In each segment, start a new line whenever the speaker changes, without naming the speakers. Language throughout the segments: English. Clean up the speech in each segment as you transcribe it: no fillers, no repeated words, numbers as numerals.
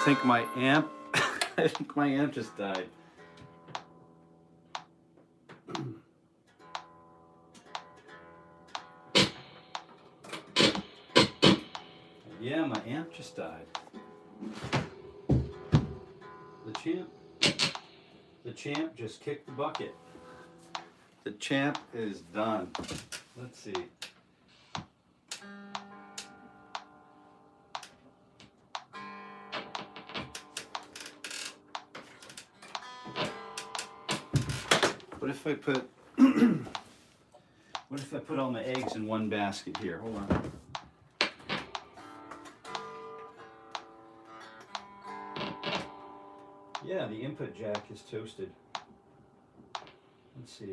I think my amp, I think my amp just died. Yeah, my amp just died. The champ just kicked the bucket. The champ is done. Let's see. What if I put what if I put all my eggs in one basket here? Hold on. Yeah, the input jack is toasted. Let's see.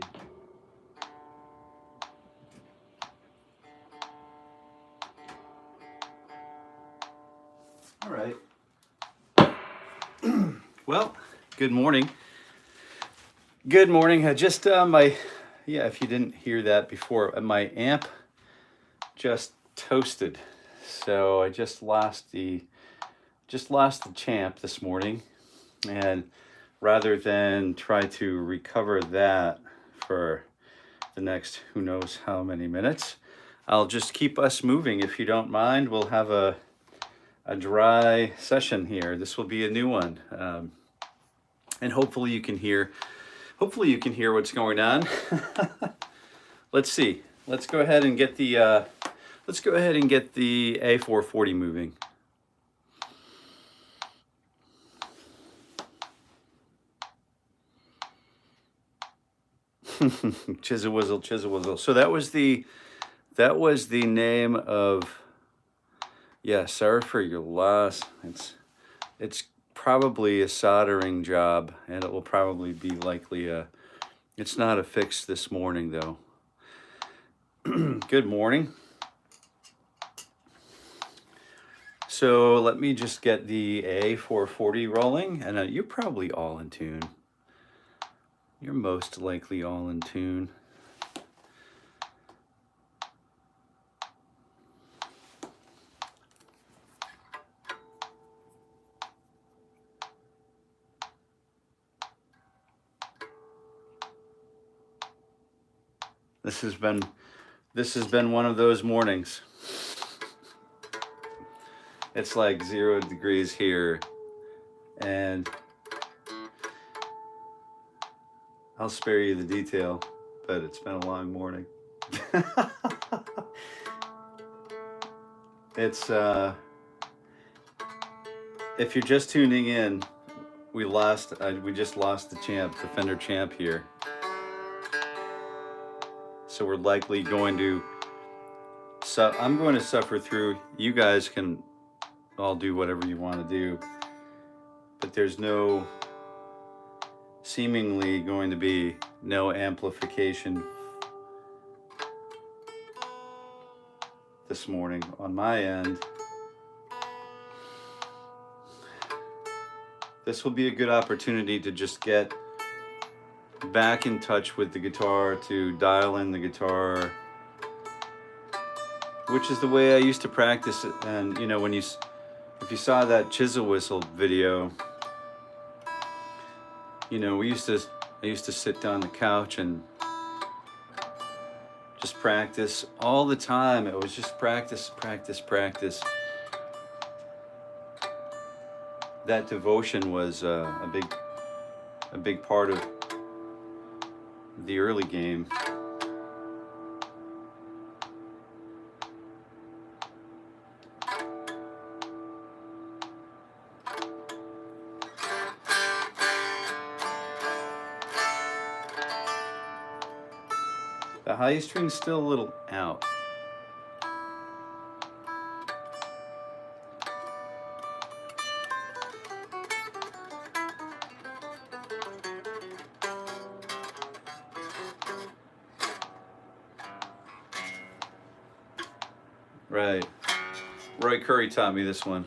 All right. Well, good morning. Good morning. I just if you didn't hear that before, my amp just toasted. So I just lost the champ this morning, and rather than try to recover that for the next who knows how many minutes, I'll just keep us moving. If you don't mind, we'll have a dry session here. This will be a new one, and hopefully you can hear what's going on. Let's see. Let's go ahead and get the A440 moving. 𝘕𝗛𝘆𝘆𝘕𝗛𝘆𝘆𝘆. So that was the name of, yeah, sorry for your loss. It's probably a soldering job, and it will probably be likely it's not a fix this morning though. Good morning. So let me just get the A440 rolling, and you're probably all in tune. You're most likely all in tune. This has been one of those mornings. It's like 0 degrees here, and I'll spare you the detail, but it's been a long morning. It's if you're just tuning in, we just lost the champ, the Fender champ here. So we're likely going to, I'm going to suffer through. You guys can all do whatever you want to do, but there's seemingly going to be no amplification this morning on my end. This will be a good opportunity to just get back in touch with the guitar, to dial in the guitar, which is the way I used to practice it. And you know, if you saw that chisel whistle video, you know, I used to sit down on the couch and just practice all the time. It was just practice, practice, practice. That devotion was a big part of the early game. The high string's still a little out. Right. Roy Curry taught me this one.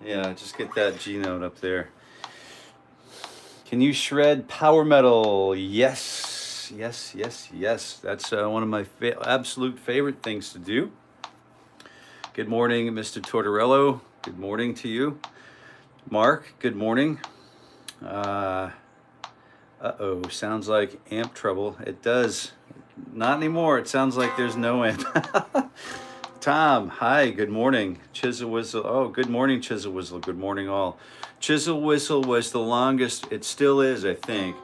Yeah, just get that G note up there. Can you shred power metal? Yes. Yes, yes, yes, yes. That's one of my absolute favorite things to do. Good morning, Mr. Tortorello. Good morning to you. Mark, good morning. Uh-oh, sounds like amp trouble. It does. Not anymore. It sounds like there's no amp. Tom, hi, good morning. 𝘕𝗍𝘆𝘀. Oh, good morning, 𝘕𝗍𝘆𝘀. Good morning, all. 𝘕𝗍𝘆𝘀 was the longest, it still is, I think,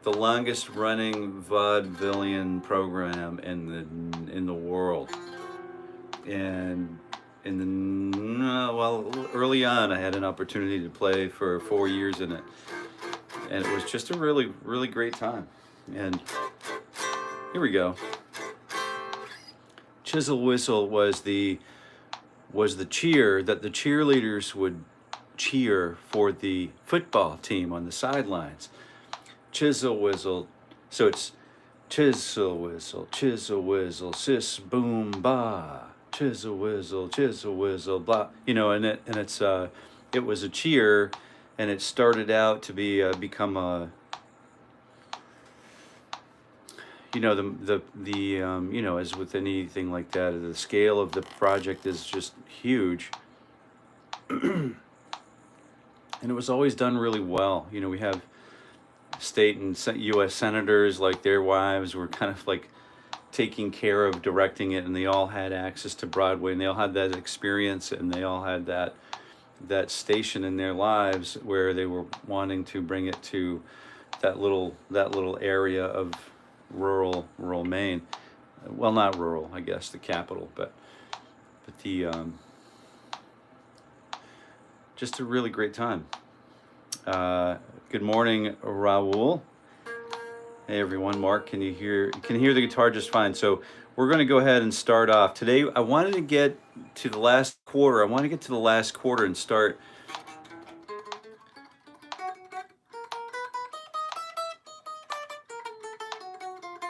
the longest running vaudevillian program in the world. And well, early on, I had an opportunity to play for 4 years in it. And it was just a really, really great time. And here we go. 𝘕𝗍𝘆𝘀 was the cheer that the cheerleaders would cheer for the football team on the sidelines. 𝘕𝗍𝘆𝘀. So it's 𝘕𝗍𝘆𝘀, 𝘕𝗍𝘆𝘀, sis boom ba, 𝘕𝗍𝘆𝘀, 𝘕𝗍𝘆𝘀, blah. You know, and it's it was a cheer, and it started out to be become a, you know, you know, as with anything like that, the scale of the project is just huge. And it was always done really well. You know, we have state and U.S. senators, like their wives were kind of like taking care of directing it, and they all had access to Broadway, and they all had that experience, and they all had that station in their lives where they were wanting to bring it to that little area of rural Maine. Well, not rural, I guess, the capital, but the just a really great time. Good morning, Raul. Hey everyone, Mark, can you hear the guitar just fine? So we're going to go ahead and start off. Today I wanted to get to the last quarter. I want to get to the last quarter and start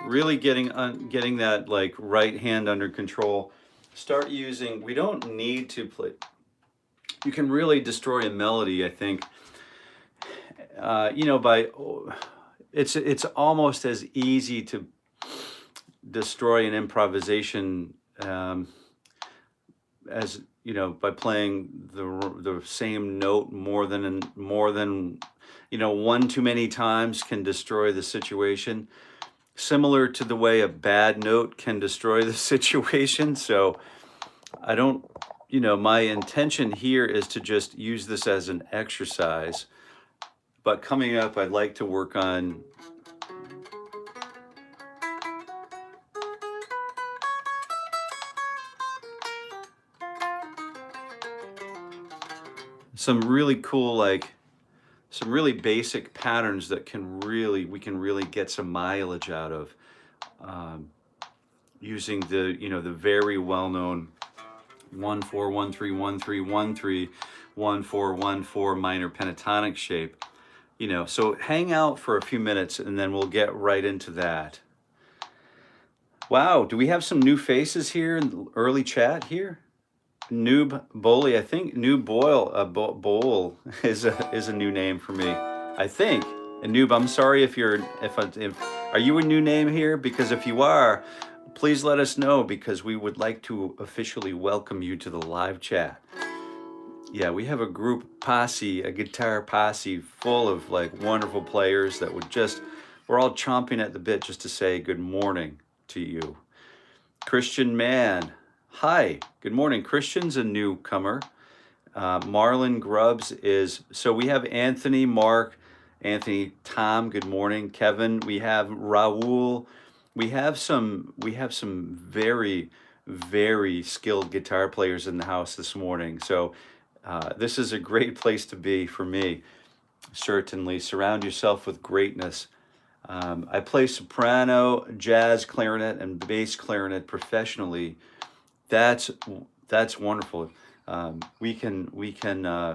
really getting that like right hand under control. Start using, we don't need to play. You can really destroy a melody, I think, you know, by it's almost as easy to destroy an improvisation as, you know, by playing the same note more than you know, one too many times can destroy the situation. Similar to the way a bad note can destroy the situation. So I don't, you know, my intention here is to just use this as an exercise. But coming up, I'd like to work on some really cool, like some really basic patterns that we can really get some mileage out of, using the, you know, the very well-known 1-4-1-3-1-3-1-3 1-4-1-4 minor pentatonic shape. You know, so hang out for a few minutes and then we'll get right into that. Wow, do we have some new faces here in the early chat here? 𝗔𝗶𝗆𝘆, I think 𝗔𝗶𝗆𝘆 is a new name for me, I think. And Noob, I'm sorry if are you a new name here? Because if you are, please let us know, because we would like to officially welcome you to the live chat. Yeah, we have a group posse, a guitar posse full of like wonderful players that would just, we're all chomping at the bit just to say good morning to you. Christian Man, hi, good morning. Christian's a newcomer. Marlon Grubbs is, so we have Anthony, Mark, Anthony, Tom, good morning. Kevin, we have Raul. We have some very, very skilled guitar players in the house this morning. So this is a great place to be for me, certainly. Surround yourself with greatness. I play soprano, jazz clarinet, and bass clarinet professionally. That's wonderful. We can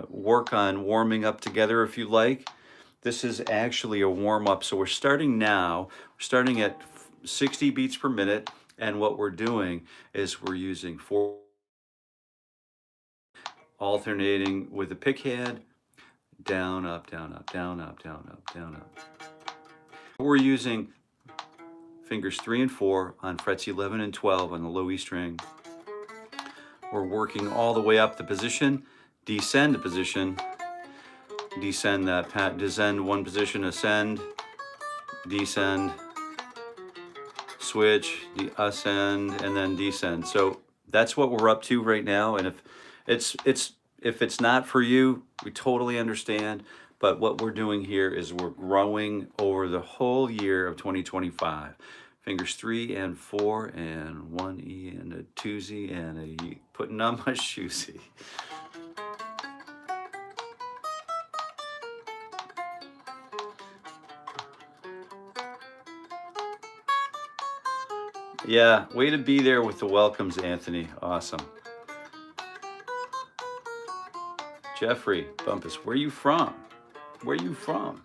work on warming up together if you like. This is actually a warm-up, so we're starting now. We're starting at 60 beats per minute, and what we're doing is we're using 4, alternating with the pick hand, down, up, down, up, down, up, down, up, down, up. We're using fingers 3 and 4 on frets 11 and 12 on the low E string. We're working all the way up the position, descend the position, descend that, descend one position, ascend, descend, switch, ascend, and then descend. So that's what we're up to right now. And if it's not for you, we totally understand. But what we're doing here is we're growing over the whole year of 2025. Fingers 3 and 4 and 1 E and a 2 Z and a E. Putting on my 𝗠𝗫. Yeah, way to be there with the welcomes, Anthony. Awesome. Jeffrey Bumpus, where you from? Where you from?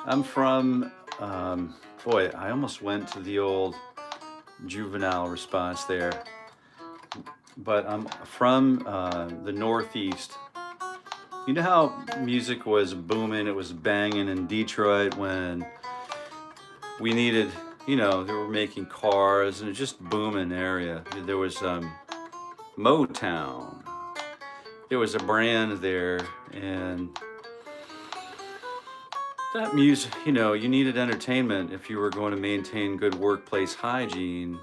I'm from, boy, I almost went to the old juvenile response there. But I'm from the Northeast. You know how music was booming, it was banging in Detroit when we needed, you know, they were making cars and it was just booming area. There was Motown. There was a brand there, and that music, you know, you needed entertainment if you were going to maintain good workplace hygiene.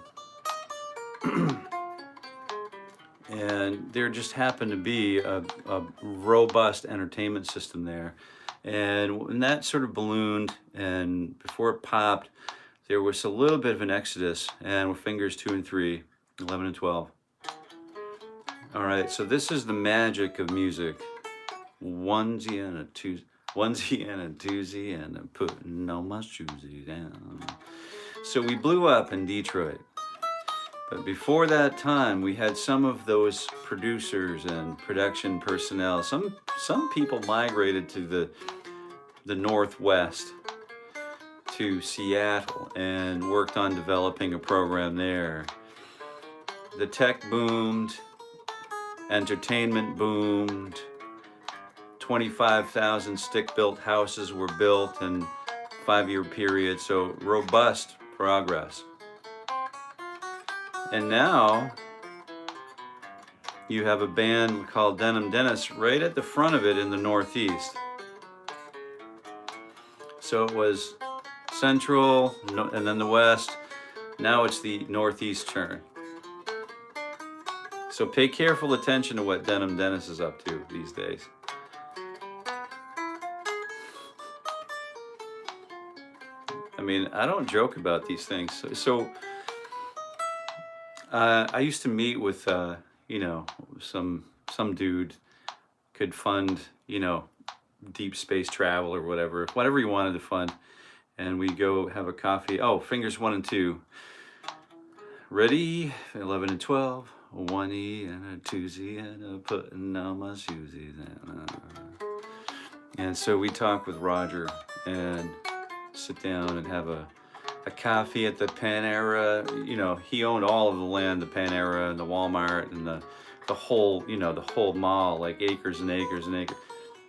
And there just happened to be a robust entertainment system there. And when that sort of ballooned, and before it popped, there was a little bit of an exodus, and with fingers 2 and 3, 11 and 12. All right, so this is the magic of music. 1 Z and a 2, 1 Z and a 2 Z, and I'm putting on my 𝗠𝗫 down. So we blew up in Detroit. But before that time, we had some of those producers and production personnel. Some people migrated to the Northwest, to Seattle, and worked on developing a program there. The tech boomed, entertainment boomed, 25,000 stick-built houses were built in a 5-year period, so robust progress. And now you have a band called Denim Dennis right at the front of it in the Northeast. So it was Central and then the West. Now it's the Northeast turn. So pay careful attention to what Denim Dennis is up to these days. I mean, I don't joke about these things. So I used to meet with, you know, some dude could fund, you know, deep space travel or whatever he wanted to fund. And we go have a coffee. Oh, fingers 1 and 2. Ready? 11 and 12. 1 E and a 2 Z and a putting on my 𝗠𝗫. And so we talk with Roger and sit down and have a coffee at the Panera. You know, he owned all of the land, the Panera and the Walmart and the whole, you know, the whole mall, like acres and acres and acres.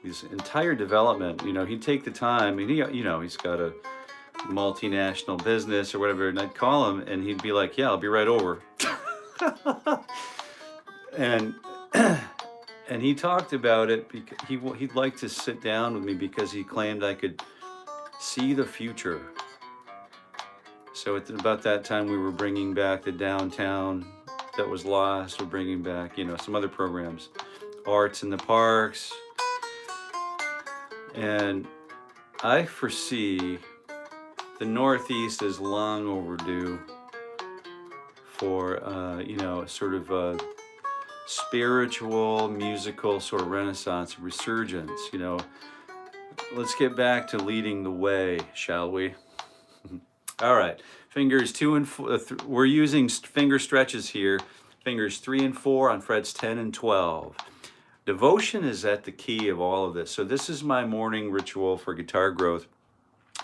His entire development, you know, he'd take the time, and he, you know, he's got a multinational business or whatever, and I'd call him and he'd be like, yeah, I'll be right over. And he talked about it because he'd like to sit down with me because he claimed I could see the future. So at about that time, we were bringing back the downtown that was lost. We're bringing back, you know, some other programs, arts in the parks. And I foresee the Northeast is long overdue for, you know, sort of a spiritual, musical sort of renaissance, resurgence, you know. Let's get back to leading the way, shall we? All right, fingers 2 and 4, we're using finger stretches here. Fingers 3 and 4 on frets 10 and 12. Devotion is at the key of all of this. So this is my morning ritual for guitar growth.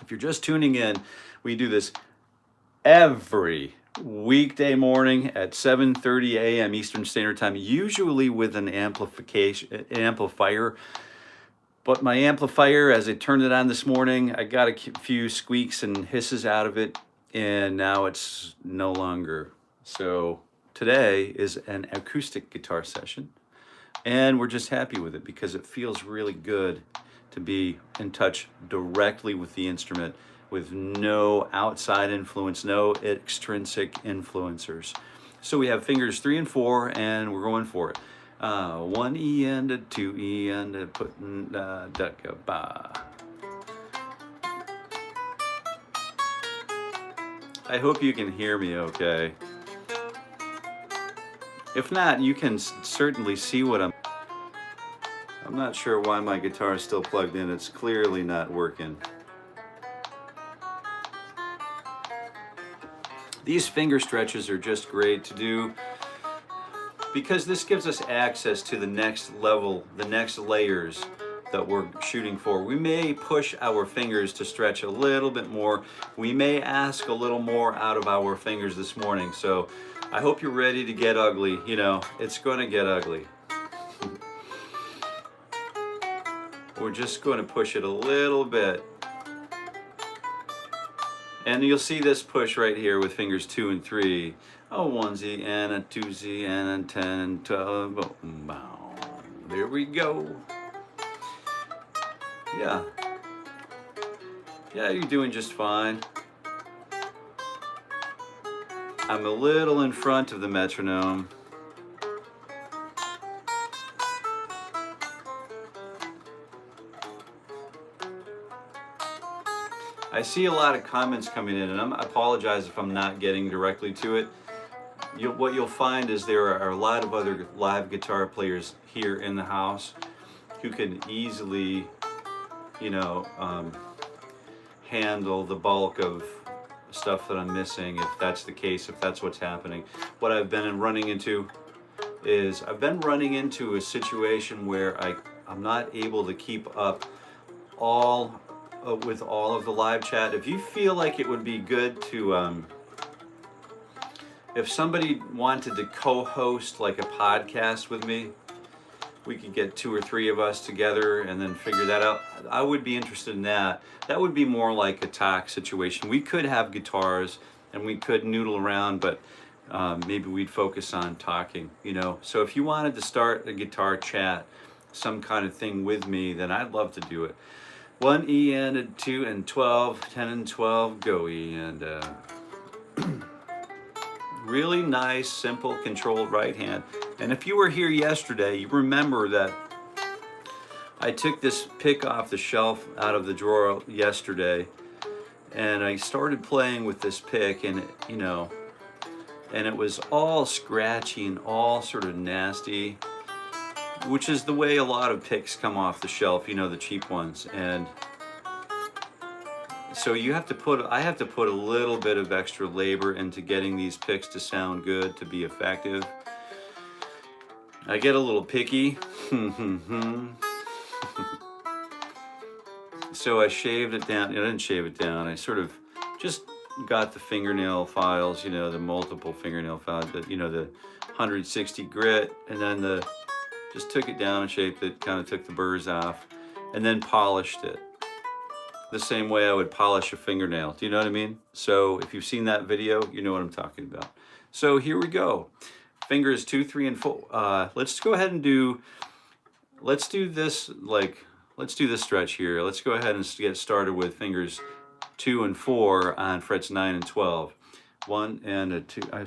If you're just tuning in, we do this every weekday morning at 7:30 a.m. Eastern Standard Time, usually with an amplifier. But my amplifier, as I turned it on this morning, I got a few squeaks and hisses out of it, and now it's no longer. So today is an acoustic guitar session, and we're just happy with it because it feels really good to be in touch directly with the instrument with no outside influence, no extrinsic influencers. So we have fingers 3 and 4, and we're going for it. 1 E and a 2 E and a putting ba. I hope you can hear me okay. If not, you can certainly see what I'm not sure why my guitar is still plugged in. It's clearly not working. These finger stretches are just great to do because this gives us access to the next level, the next layers that we're shooting for. We may push our fingers to stretch a little bit more. We may ask a little more out of our fingers this morning. So I hope you're ready to get ugly. You know, it's going to get ugly. We're just going to push it a little bit. And you'll see this push right here with fingers 2 and 3. A 1Z and a 2Z and a 10 and 12. There we go. Yeah. Yeah, you're doing just fine. I'm a little in front of the metronome. I see a lot of comments coming in, and I apologize if I'm not getting directly to it. What you'll find is there are a lot of other live guitar players here in the house who can easily, you know, handle the bulk of stuff that I'm missing, if that's the case, if that's what's happening. What I've been running into is I've been running into a situation where I'm not able to keep up with all of the live chat. If you feel like it would be good to, if somebody wanted to co-host like a podcast with me, we could get 2 or 3 of us together and then figure that out. I would be interested in that. That would be more like a talk situation. We could have guitars and we could noodle around, but maybe we'd focus on talking, you know. So if you wanted to start a guitar chat, some kind of thing with me, then I'd love to do it. 1 E and a 2 and 12, 10 and 12, go E and really nice, simple, controlled right hand. And if you were here yesterday, you remember that I took this pick off the shelf out of the drawer yesterday, and I started playing with this pick, and you know, and it was all scratchy and all sort of nasty, which is the way a lot of picks come off the shelf, you know, the cheap ones. And so I have to put a little bit of extra labor into getting these picks to sound good, to be effective. I get a little picky. So I shaved it down. I didn't shave it down. I sort of just got the fingernail files, you know, the multiple fingernail files, you know, the 160 grit, and then just took it down and shaped it, kind of took the burrs off, and then polished it the same way I would polish a fingernail. Do you know what I mean? So if you've seen that video, you know what I'm talking about. So here we go. Fingers 2, 3, and 4. Let's go ahead and let's do this stretch here. Let's go ahead and get started with fingers 2 and 4 on frets 9 and 12. 1 and a 2. I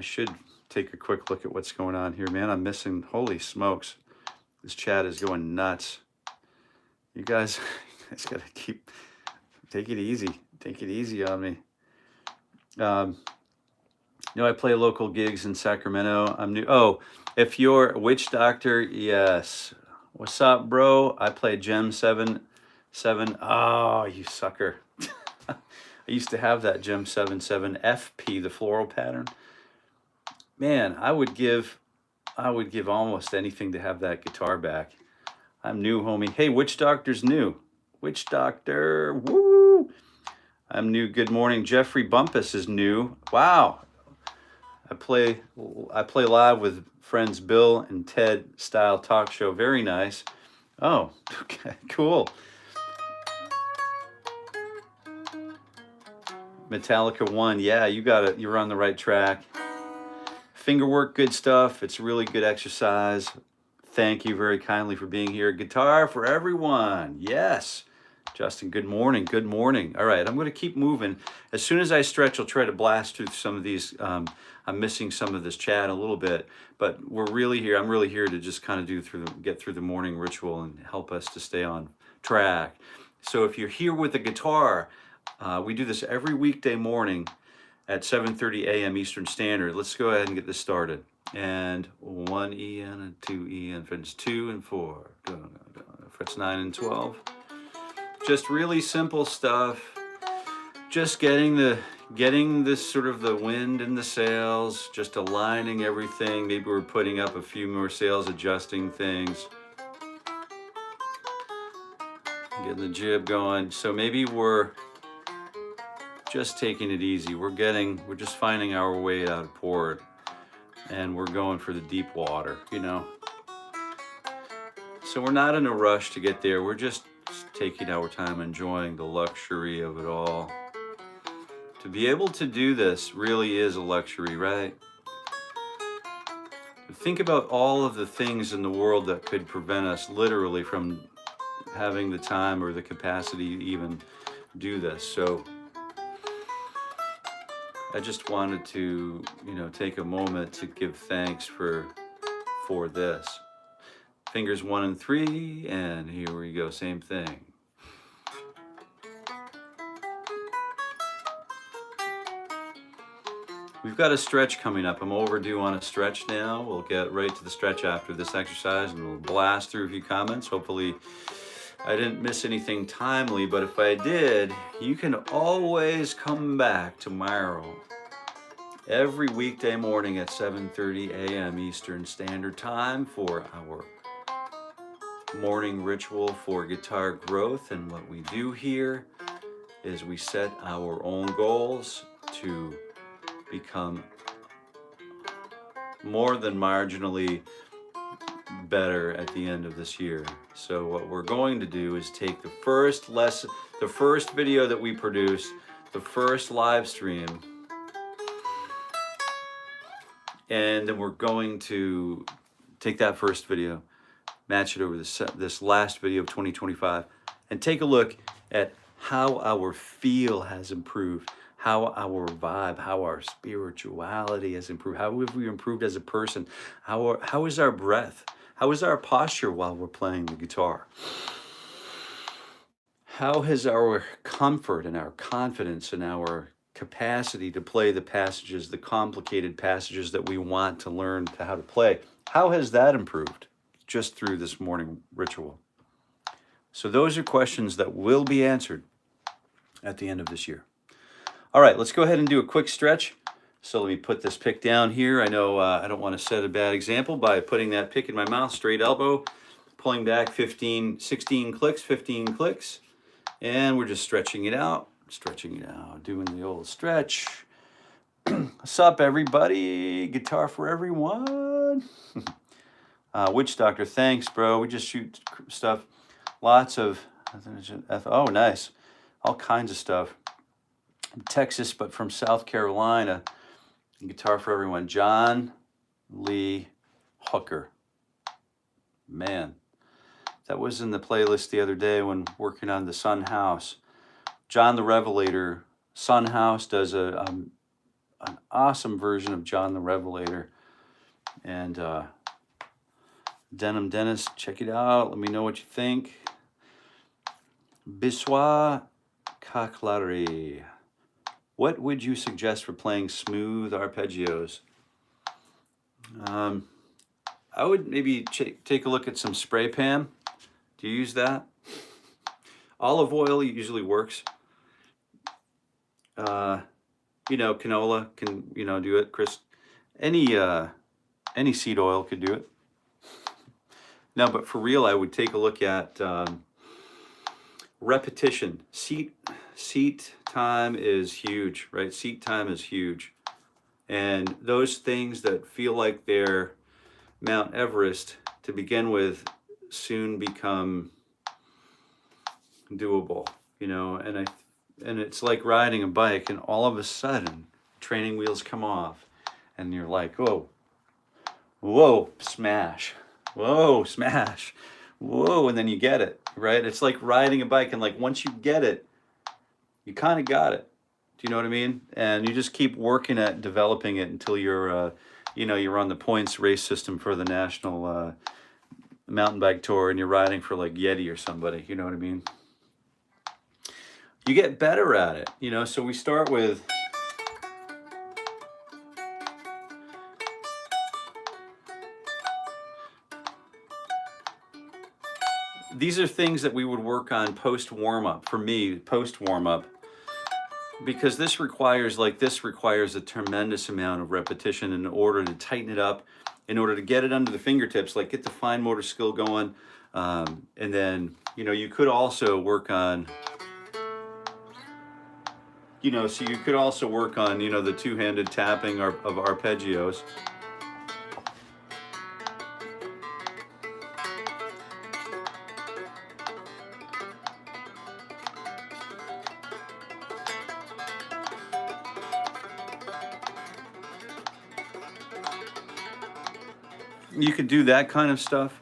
should take a quick look at what's going on here, man. I'm missing, holy smokes. This chat is going nuts. You guys gotta take it easy. Take it easy on me. You know, I play local gigs in Sacramento. I'm new. Oh, if you're a witch doctor, yes. What's up, bro? I play Gem 7. Oh, you sucker. I used to have that Gem 7 FP, the floral pattern. Man, I would give almost anything to have that guitar back. I'm new, homie. Hey, Witch Doctor's new. Witch Doctor, woo! I'm new. Good morning. Jeffrey Bumpus is new. Wow. I play live with friends Bill and Ted style talk show. Very nice. Oh, okay, cool. Metallica 1, yeah, you got it. You're on the right track. Finger work, good stuff. It's really good exercise. Thank you very kindly for being here. Guitar for everyone. Yes. Justin, good morning. Good morning. All right, I'm going to keep moving. As soon as I stretch, I'll try to blast through some of these. I'm missing some of this chat a little bit, but we're really here. I'm really here to just kind of get through the morning ritual and help us to stay on track. So if you're here with a guitar, we do this every weekday morning at 7:30 a.m. Eastern Standard. Let's go ahead and get this started. And 1 E and a 2 E and frets 2 and 4. Frets 9 and 12. Just really simple stuff. Just getting this sort of the wind in the sails, just aligning everything. Maybe we're putting up a few more sails, adjusting things. Getting the jib going. So maybe we're just taking it easy. We're just finding our way out of port, and we're going for the deep water, you know. So we're not in a rush to get there. We're just taking our time, enjoying the luxury of it all. To be able to do this really is a luxury, right? Think about all of the things in the world that could prevent us literally from having the time or the capacity to even do this. So I just wanted to, take a moment to give thanks for this. Fingers 1 and 3, and here we go, same thing. We've got a stretch coming up. I'm overdue on a stretch now. We'll get right to the stretch after this exercise, and we'll blast through a few comments. Hopefully I didn't miss anything timely, but if I did, you can always come back tomorrow. Every weekday morning at 7:30 a.m. Eastern Standard Time for our morning ritual for guitar growth. And what we do here is we set our own goals to become more than marginally better at the end of this year. So what we're going to do is take the first lesson, the first video that we produced, the first live stream, and then we're going to take that first video, match it over this last video of 2025, and take a look at how our feel has improved, how our vibe, how our spirituality has improved, how have we improved as a person, how is our breath, how is our posture while we're playing the guitar, how has our comfort and our confidence and our capacity to play the passages, the complicated passages that we want to learn how to play, how has that improved just through this morning ritual? So those are questions that will be answered at the end of this year. All right, let's go ahead and do a quick stretch. So let me put this pick down here. I know I don't want to set a bad example by putting that pick in my mouth, straight elbow, pulling back 16 clicks, 15 clicks, and we're just stretching it out, doing the old stretch. What's up, everybody? Guitar for everyone. Witch Doctor, thanks, bro. We just shoot stuff. Lots of, oh, nice. All kinds of stuff. Texas, but from South Carolina. Guitar for everyone. John Lee Hooker. Man, that was in the playlist the other day when working on the Sun House. John the Revelator. Sun House does an awesome version of John the Revelator. And Denim Dennis, check it out. Let me know what you think. 𝘕𝘂𝘆𝑆𝑐𝑒𝑟. What would you suggest for playing smooth arpeggios? I would maybe take a look at some spray pan. Do you use that? Olive oil usually works. Canola can, do it. Chris, any seed oil could do it. No, but for real, I would take a look at repetition. Seat time is huge, right? Seat time is huge. And those things that feel like they're Mount Everest to begin with, soon become doable, you know. And it's like riding a bike, and all of a sudden training wheels come off and you're like, whoa, whoa, smash, whoa, smash, whoa, and then you get it, right? It's like riding a bike, and like once you get it, you kind of got it. Do you know what I mean? And you just keep working at developing it until you're you know, you're on the points race system for the national mountain bike tour, and you're riding for like Yeti or somebody, you know what I mean? You get better at it, you know. So we start with these are things that we would work on post warm-up, for me, post warm-up, because this requires a tremendous amount of repetition in order to tighten it up, in order to get it under the fingertips, like get the fine motor skill going. And then, you know, you could also work on, you know, so you could also work on, you know, the two-handed tapping of arpeggios. You could do that kind of stuff.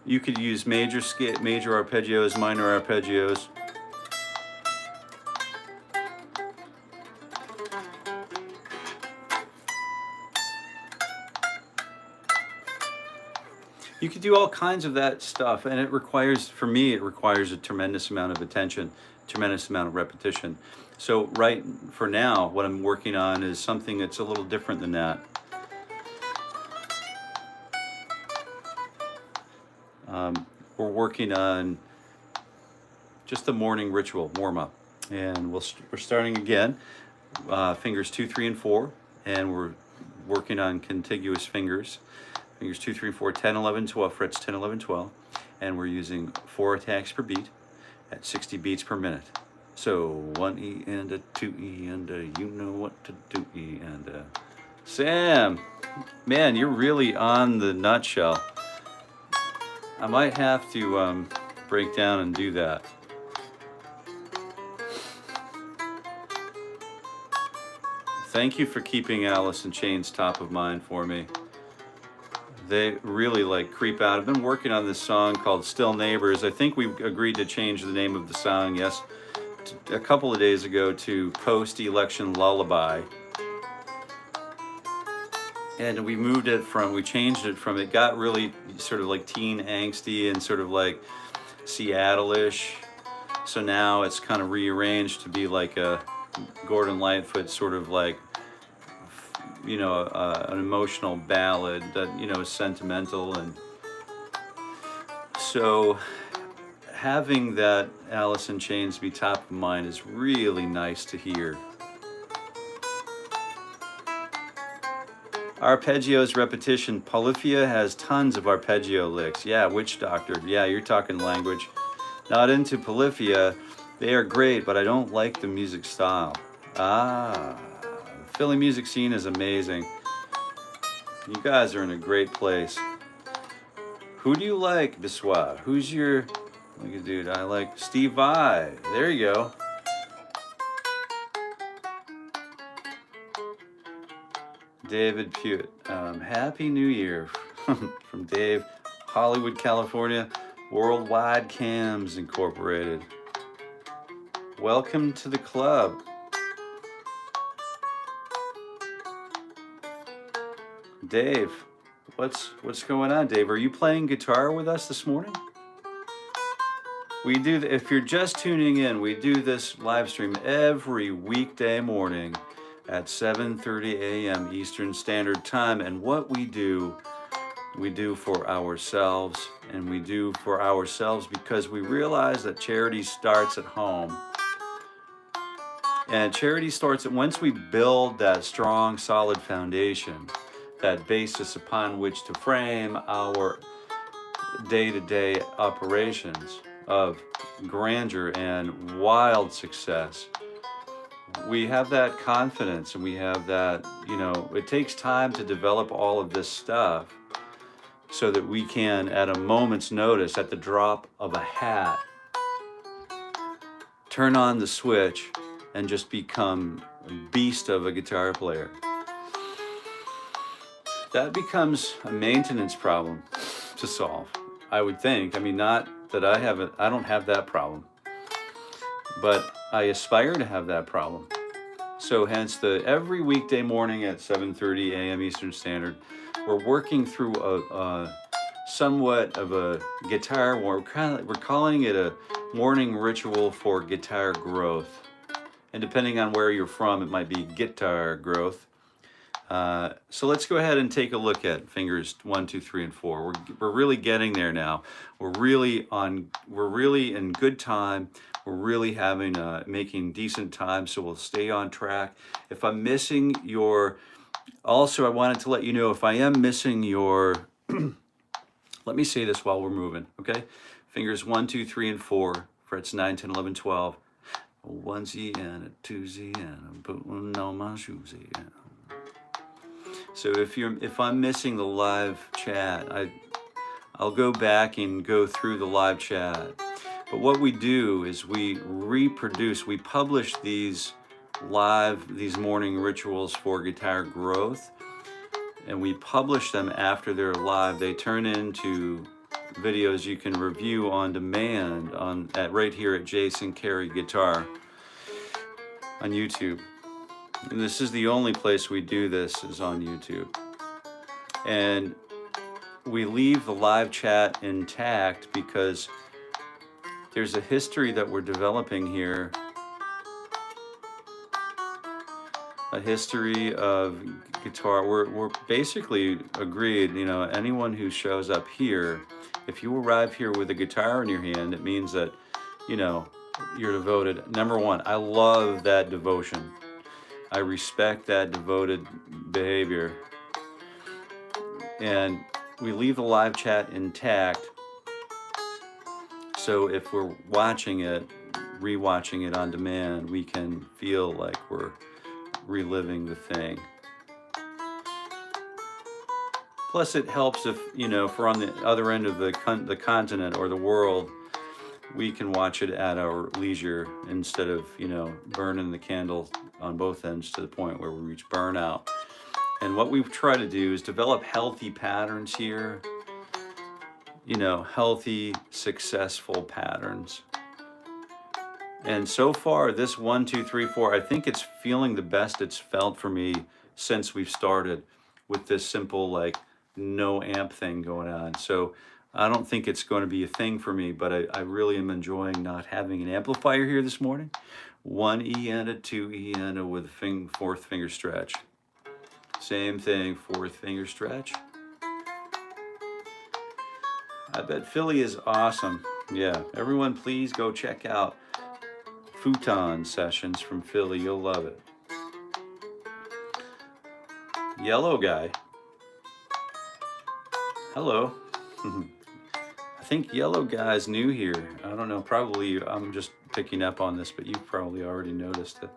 You could use major arpeggios, minor arpeggios. You could do all kinds of that stuff, and it requires, for me, it requires a tremendous amount of attention, tremendous amount of repetition. So right for now, what I'm working on is something that's a little different than that. We're working on just the morning ritual warm-up, and we're starting again, fingers 2, 3, and 4, and we're working on contiguous fingers 2, 3, 4, 10, 11, 12, frets 10, 11, 12, and we're using 4 attacks per beat at 60 beats per minute. So 1 E and a 2 E and a, you know what to do, E and a. Sam, man, you're really on the nutshell. I might have to break down and do that. Thank you for keeping Alice in Chains top of mind for me. They really like creep out. I've been working on this song called Still Neighbors. I think we agreed to change the name of the song, yes, a couple of days ago to Post-Election Lullaby. And we changed it from, it got really sort of like teen angsty and sort of like Seattle-ish. So now it's kind of rearranged to be like a Gordon Lightfoot sort of like, you know, an emotional ballad that, you know, is sentimental. And so having that Alice in Chains be top of mind is really nice to hear. Arpeggios, repetition. Polyphia has tons of arpeggio licks. Yeah, Witch Doctor. Yeah, you're talking language. Not into Polyphia. They are great, but I don't like the music style. The Philly music scene is amazing. You guys are in a great place. Who do you like, Biswa? Who's your... Look at dude, I like Steve Vai. There you go. David Pewitt. Happy New Year from Dave, Hollywood, California. Worldwide Cams Incorporated. Welcome to the club. Dave, what's going on, Dave? Are you playing guitar with us this morning? We do, if you're just tuning in, we do this live stream every weekday morning at 7:30 a.m. Eastern Standard Time. And what we do for ourselves, and we do for ourselves because we realize that charity starts at home. And charity starts, once we build that strong, solid foundation, that basis upon which to frame our day-to-day operations of grandeur and wild success. We have that confidence, and we have that, you know, it takes time to develop all of this stuff. so that we can, at a moment's notice, at the drop of a hat, turn on the switch and just become a beast of a guitar player. That becomes a maintenance problem to solve, I would think. I mean, not that I don't have that problem, but I aspire to have that problem. So hence every weekday morning at 7:30 a.m. Eastern Standard, we're working through somewhat of a guitar, we're calling it a morning ritual for guitar growth. And depending on where you're from, it might be guitar growth. So let's go ahead and take a look at fingers 1, 2, 3, and 4. We're really getting there now. We're really in good time. We're really making decent time, so we'll stay on track. If I'm missing your, also I wanted to let you know if I am missing your, let me say this while we're moving, okay? Fingers 1, 2, 3, and 4, frets 9, 10, 11, 12. A 1Z and a 2Z and I'm putting on my shoes again. So if I'm missing the live chat, I'll go back and go through the live chat. But what we do is we publish these morning rituals for guitar growth, and we publish them after they're live. They turn into videos you can review on demand right here at Jason Carey Guitar on YouTube. And this is the only place we do this, is on YouTube. And we leave the live chat intact because there's a history that we're developing here. A history of guitar. We're basically agreed, you know, anyone who shows up here, if you arrive here with a guitar in your hand, it means that, you know, you're devoted. Number one, I love that devotion. I respect that devoted behavior. And we leave the live chat intact. So if we're watching it, rewatching it on demand, we can feel like we're reliving the thing. Plus it helps if, you know, if we're on the other end of the continent or the world, we can watch it at our leisure instead of, you know, burning the candle on both ends to the point where we reach burnout. And what we try to do is develop healthy patterns here, you know, healthy, successful patterns. And so far, this 1, 2, 3, 4, I think it's feeling the best it's felt for me since we've started with this simple, like, no amp thing going on. So I don't think it's going to be a thing for me, but I really am enjoying not having an amplifier here this morning. 1 E and a 2 E and a with a fourth finger stretch. Same thing, fourth finger stretch. I bet Philly is awesome. Yeah, everyone please go check out Futon Sessions from Philly. You'll love it. Yellow guy. Hello. I think Yellow Guy's new here. I don't know, probably I'm just picking up on this, but you've probably already noticed it.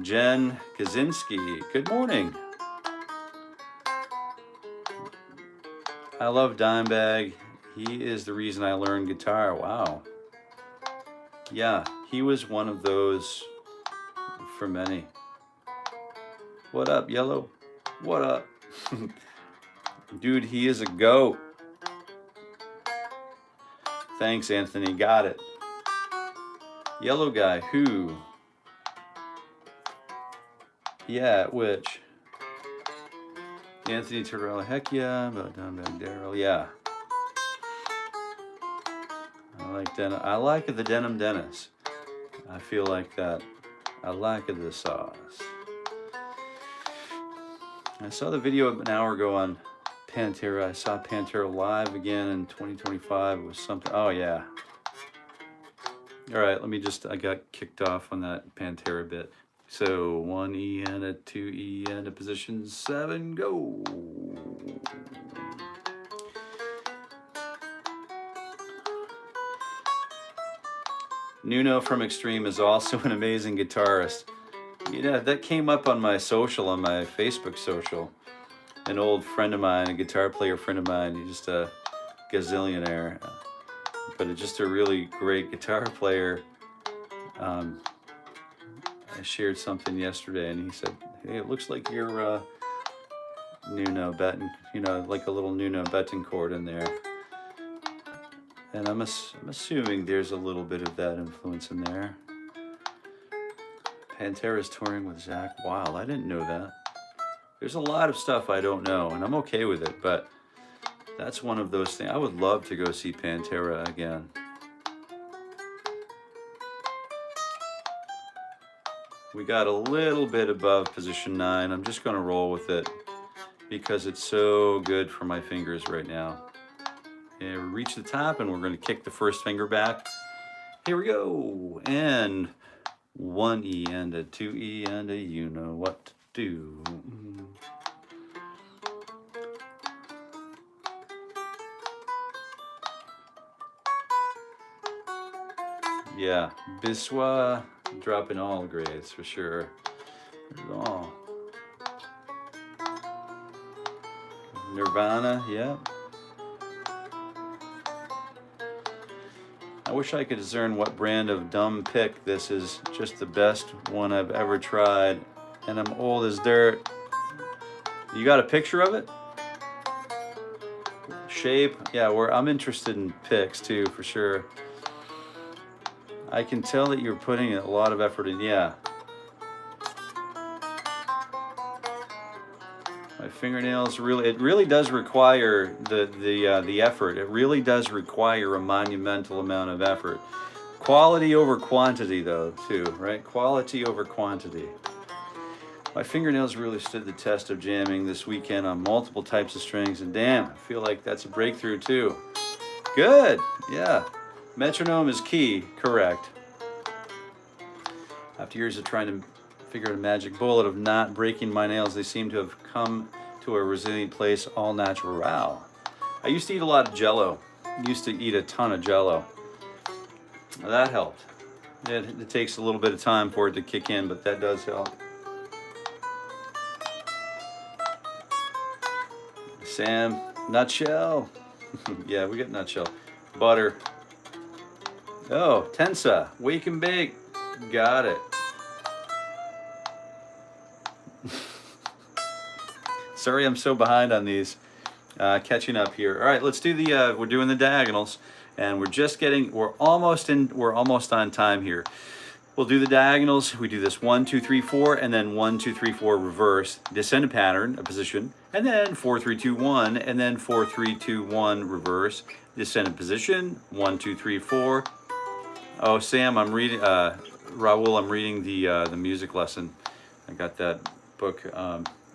Jen Kaczynski, good morning. I love Dimebag. He is the reason I learned guitar. Wow. Yeah, he was one of those for many. What up, Yellow? What up? Dude, he is a goat. Thanks, Anthony. Got it. Yellow guy, who? Yeah, which? Anthony Terrell, heck yeah. About Dimebag Darrell, yeah. I like the Denim Dennis. I feel like that. I like the sauce. I saw the video an hour ago on Pantera. I saw Pantera live again in 2025. It was something. Oh, yeah. All right, I got kicked off on that Pantera bit. So 1 E and a 2 E and a position 7, go. Nuno from Extreme is also an amazing guitarist. You know, that came up on my social, on my Facebook social. an old friend of mine, a guitar player friend of mine. He's just a gazillionaire, but just a really great guitar player. I shared something yesterday, and he said, "Hey, it looks like you're Nuno Betancourt, you know, like a little Nuno Betancourt in there." And I'm assuming there's a little bit of that influence in there. Pantera's touring with Zakk Wylde. I didn't know that. There's a lot of stuff I don't know, and I'm okay with it, but that's one of those things. I would love to go see Pantera again. We got a little bit above position 9. I'm just gonna roll with it because it's so good for my fingers right now. And we reach the top, and we're gonna kick the first finger back. Here we go, and 1 E and a 2 E and a you know what to do. Yeah, Biswa dropping all grades for sure. Oh. Nirvana, yeah. I wish I could discern what brand of dumb pick this is. Just the best one I've ever tried, and I'm old as dirt. You got a picture of it? Shape? Yeah, I'm interested in picks too, for sure. I can tell that you're putting a lot of effort in. Yeah. My fingernails it really does require the effort. It really does require a monumental amount of effort. Quality over quantity though, too, right? Quality over quantity. My fingernails really stood the test of jamming this weekend on multiple types of strings, and damn, I feel like that's a breakthrough too. Good, yeah. Metronome is key, correct. After years of trying to figure out a magic bullet of not breaking my nails, they seem to have come to a resilient place, all natural. Wow. I used to eat a lot of Jell-O. I used to eat a ton of Jell-O. That helped. It takes a little bit of time for it to kick in, but that does help. Sam, nutshell. Yeah, we got nutshell. Butter. Oh, Tensa, wake and bake. Got it. Sorry I'm so behind on these. Catching up here. All right, let's do we're doing the diagonals, and we're almost on time here. We'll do the diagonals. We do this 1, 2, 3, 4, and then 1, 2, 3, 4 reverse, descendant pattern, a position, and then 4, 3, 2, 1, and then 4, 3, 2, 1 reverse, descendant position, 1, 2, 3, 4. Oh, Sam, I'm reading, Raul, I'm reading the music lesson. I got that book.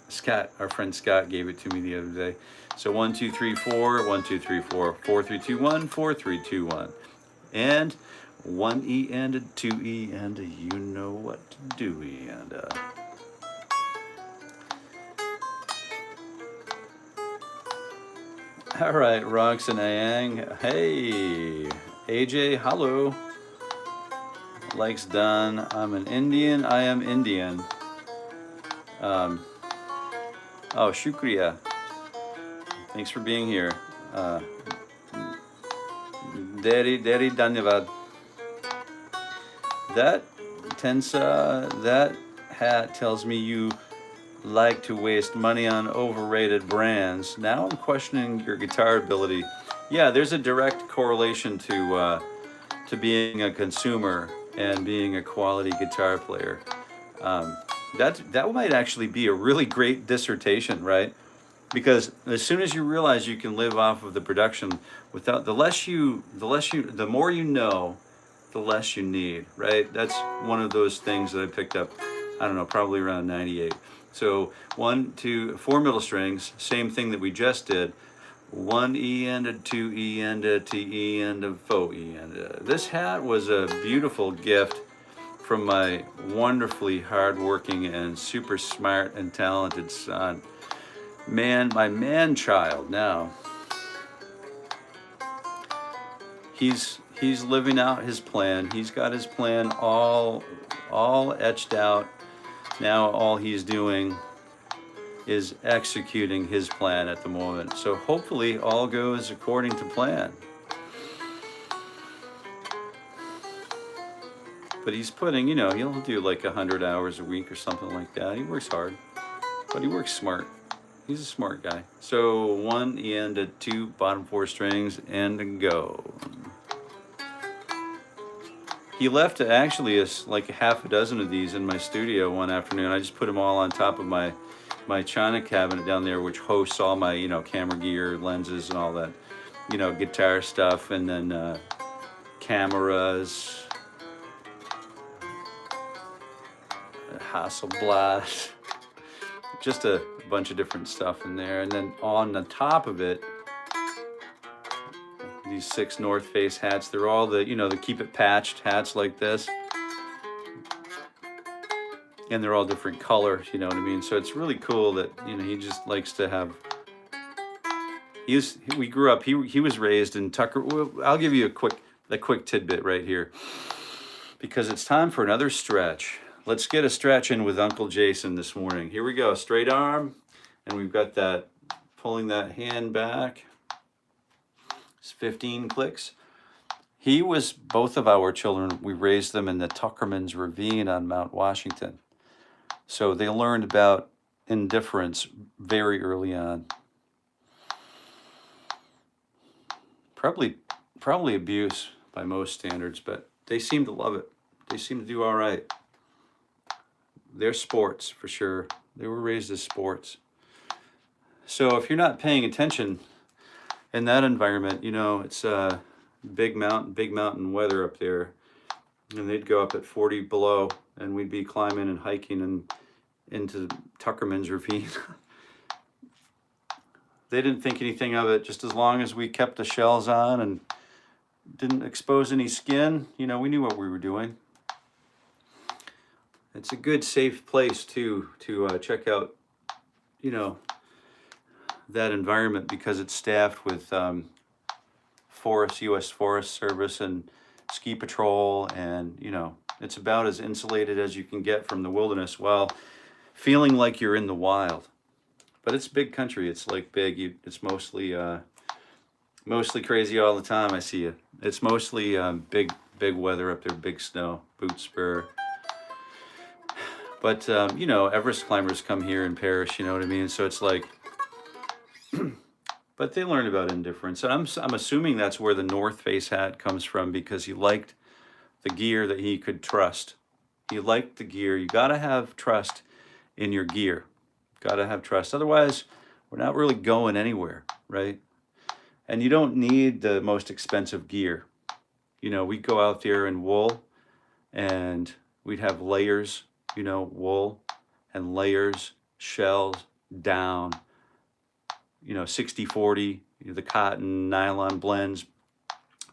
Scott, our friend Scott, gave it to me the other day. So 1, 2, 3, 4, 1, 2, 3, 4, 4, 3, 2, 1, 4, 3, 2, 1. And 1 E and a 2 E and a you know what to do E and a. All right, Roxanne Ayang. Hey, AJ, hello. Likes done. I'm an Indian. I am Indian. Oh, shukriya. Thanks for being here. Dari dhanyavad. That Tensa, that hat tells me you like to waste money on overrated brands. Now I'm questioning your guitar ability. Yeah, there's a direct correlation to being a consumer and being a quality guitar player. That might actually be a really great dissertation, right? Because as soon as you realize you can live off of the production without the more you know, the less you need, right? That's one of those things that I picked up, I don't know, probably around 98. So 1, 2, 4 middle strings, same thing that we just did. 1 E and a 2 E and a T E and a faux E and a. This hat was a beautiful gift from my wonderfully hardworking and super smart and talented son. Man, my man-child now. He's living out his plan. He's got his plan all etched out. Now all he's doing is executing his plan at the moment. So hopefully all goes according to plan. But he's putting, you know, he'll do like 100 hours a week or something like that. He works hard, but he works smart. He's a smart guy. So 1 and a 2 bottom 4 strings and go. He left actually like half a dozen of these in my studio one afternoon. I just put them all on top of my China cabinet down there, which hosts all my, you know, camera gear, lenses, and all that, you know, guitar stuff, and then cameras, Hasselblad, just a bunch of different stuff in there. And then on the top of it, these 6 North Face hats. They're all the, you know, the keep it patched hats like this. And they're all different colors, you know what I mean? So it's really cool that, you know, he just likes to have, we grew up, he was raised in Tucker. Well, I'll give you a quick tidbit right here, because it's time for another stretch. Let's get a stretch in with Uncle Jason this morning. Here we go, straight arm, and we've got that, pulling that hand back. It's 15 clicks. He was, both of our children, we raised them in the Tuckerman's Ravine on Mount Washington. So they learned about indifference very early on. Probably abuse by most standards, but they seem to love it. They seem to do all right. They're sports for sure. They were raised as sports. So if you're not paying attention in that environment, you know, it's big mountain weather up there, and they'd go up at 40 below, and we'd be climbing and hiking and into Tuckerman's Ravine. They didn't think anything of it, just as long as we kept the shells on and didn't expose any skin. You know, we knew what we were doing. It's a good, safe place to check out, you know, that environment, because it's staffed with U.S. Forest Service and ski patrol, and, you know, it's about as insulated as you can get from the wilderness while feeling like you're in the wild. But it's big country. It's like big. It's mostly crazy all the time. I see you. It's mostly big weather up there, big snow, boot spur. But, you know, Everest climbers come here and perish, you know what I mean? So it's like, but they learned about indifference. And I'm assuming that's where the North Face hat comes from, because he liked the gear that he could trust. He liked the gear. You got to have trust in your gear. Got to have trust. Otherwise, we're not really going anywhere, right? And you don't need the most expensive gear. You know, we'd go out there in wool, and we'd have layers, you know, wool and layers, shells, down, you know, 60-40, you know, the cotton, nylon blends.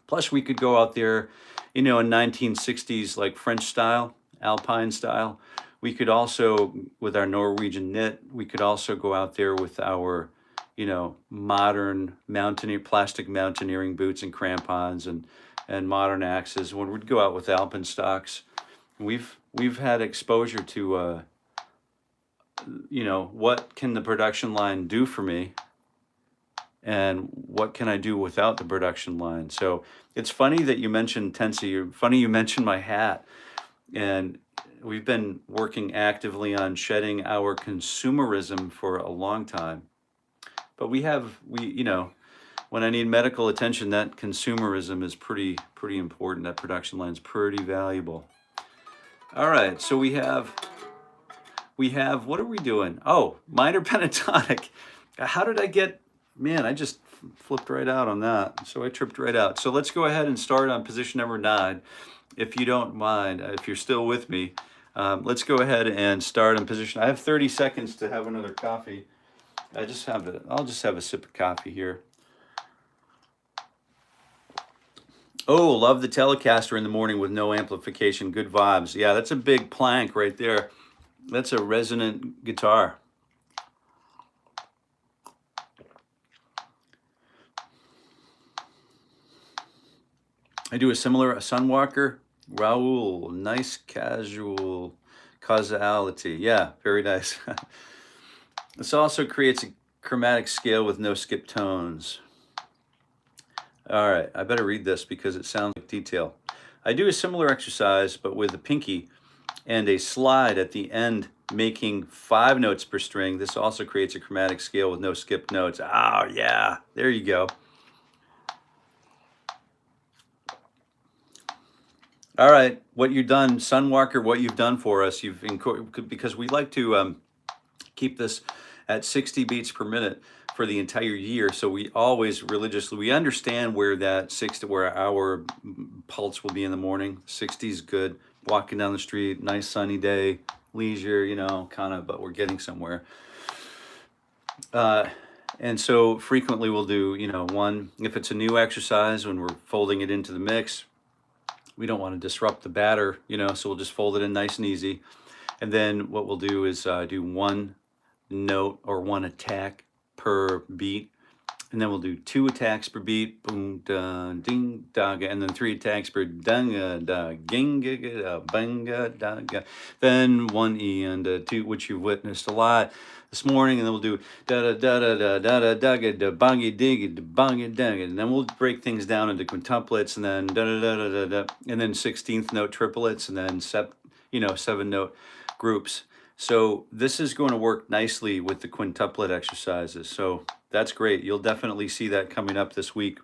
Plus we could go out there, you know, in 1960s, like French style, Alpine style. We could also, with our Norwegian knit, we could also go out there with our, you know, modern plastic mountaineering boots and crampons and modern axes. When we'd go out with alpenstocks, we've had exposure to, you know, what can the production line do for me, and what can I do without the production line? So it's funny that you mentioned 𝗀𝘃. Funny you mentioned my hat. And we've been working actively on shedding our consumerism for a long time. But we, you know, when I need medical attention, that consumerism is pretty important. That production line is pretty valuable. All right, so we have, what are we doing? Oh, minor pentatonic. How did I get, man, I just flipped right out on that. So I tripped right out. So let's go ahead and start on position number 9. If you don't mind, if you're still with me, let's go ahead and start on position. I have 30 seconds to have another coffee. I'll just have a sip of coffee here. Oh, love the Telecaster in the morning with no amplification, good vibes. Yeah, that's a big plank right there. That's a resonant guitar. I do a Sunwalker. Raoul, nice casual causality. Yeah, very nice. This also creates a chromatic scale with no skip tones. All right, I better read this because it sounds like detail. I do a similar exercise, but with a pinky and a slide at the end, making 5 notes per string. This also creates a chromatic scale with no skip notes. Oh, yeah, there you go. All right, what you've done, Sunwalker, what you've done for us, because we like to keep this at 60 beats per minute for the entire year. So we always religiously, we understand where where our pulse will be in the morning. 60 is good. Walking down the street, nice sunny day, leisure, you know, kind of, but we're getting somewhere. And so frequently we'll do, you know, one, if it's a new exercise, when we're folding it into the mix, we don't want to disrupt the batter, you know, so we'll just fold it in nice and easy. And then what we'll do is do 1 note or 1 attack per beat. And then we'll do 2 attacks per beat, boom, da, ding, da, and then 3 attacks per dang, da, ging, da, banga, da, ga. Then 1 E and 2, which you've witnessed a lot this morning. And then we'll do da da da da da da da da da bangy dig da bangy dang, and then we'll break things down into quintuplets, and then da da da da da da, and then 16th note triplets, and then 7 note groups. So this is going to work nicely with the quintuplet exercises. So that's great. You'll definitely see that coming up this week.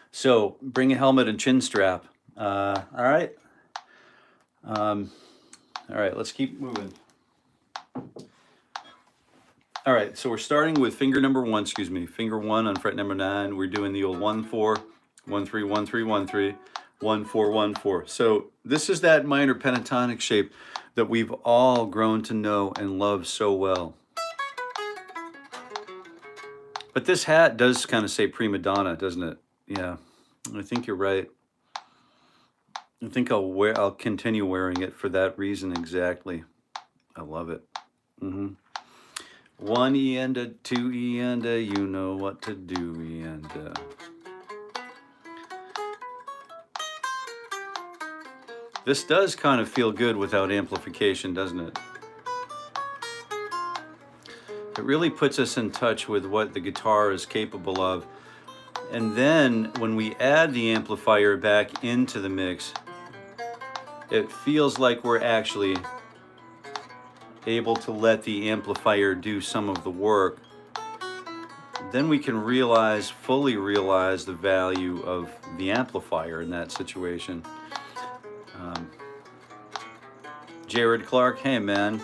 So bring a helmet and chin strap. All right. All right, let's keep moving. All right, so we're starting with finger number 1, finger 1 on fret number 9. We're doing the old 1 4 1 3 1 3 1 3 1 4 1 4. So this is that minor pentatonic shape that we've all grown to know and love so well. But this hat does kind of say prima donna, doesn't it? Yeah, I think you're right. I think I'll continue wearing it for that reason exactly. I love it. 1 E and a 2 E and a, you know what to do, E and a. This does kind of feel good without amplification, doesn't it? It really puts us in touch with what the guitar is capable of. And then when we add the amplifier back into the mix, it feels like we're actually able to let the amplifier do some of the work. Then we can fully realize the value of the amplifier in that situation. Jared Clark, hey man.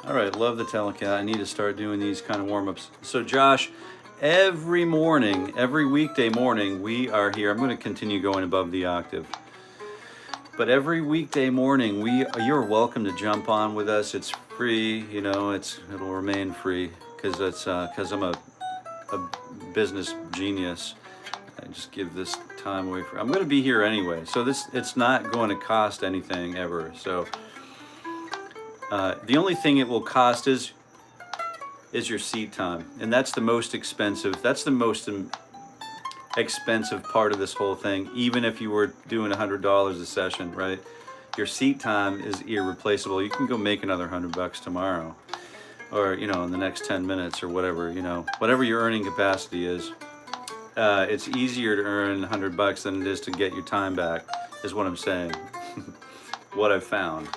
All right, love the Telecat. I need to start doing these kind of warm-ups. So Josh, every morning, every weekday morning, we are here. I'm going to continue going above the octave. But every weekday morning, you're welcome to jump on with us. It's free, you know, it'll remain free because I'm a business genius. I just give this time away I'm going to be here anyway. So it's not going to cost anything ever. So the only thing it will cost is your seat time, and that's the most expensive. That's the most expensive part of this whole thing. Even if you were doing $100 a session, right? Your seat time is irreplaceable. You can go make another $100 tomorrow, or you know, in the next 10 minutes or whatever. You know, whatever your earning capacity is. It's easier to earn $100 than it is to get your time back, is what I'm saying. What I've found.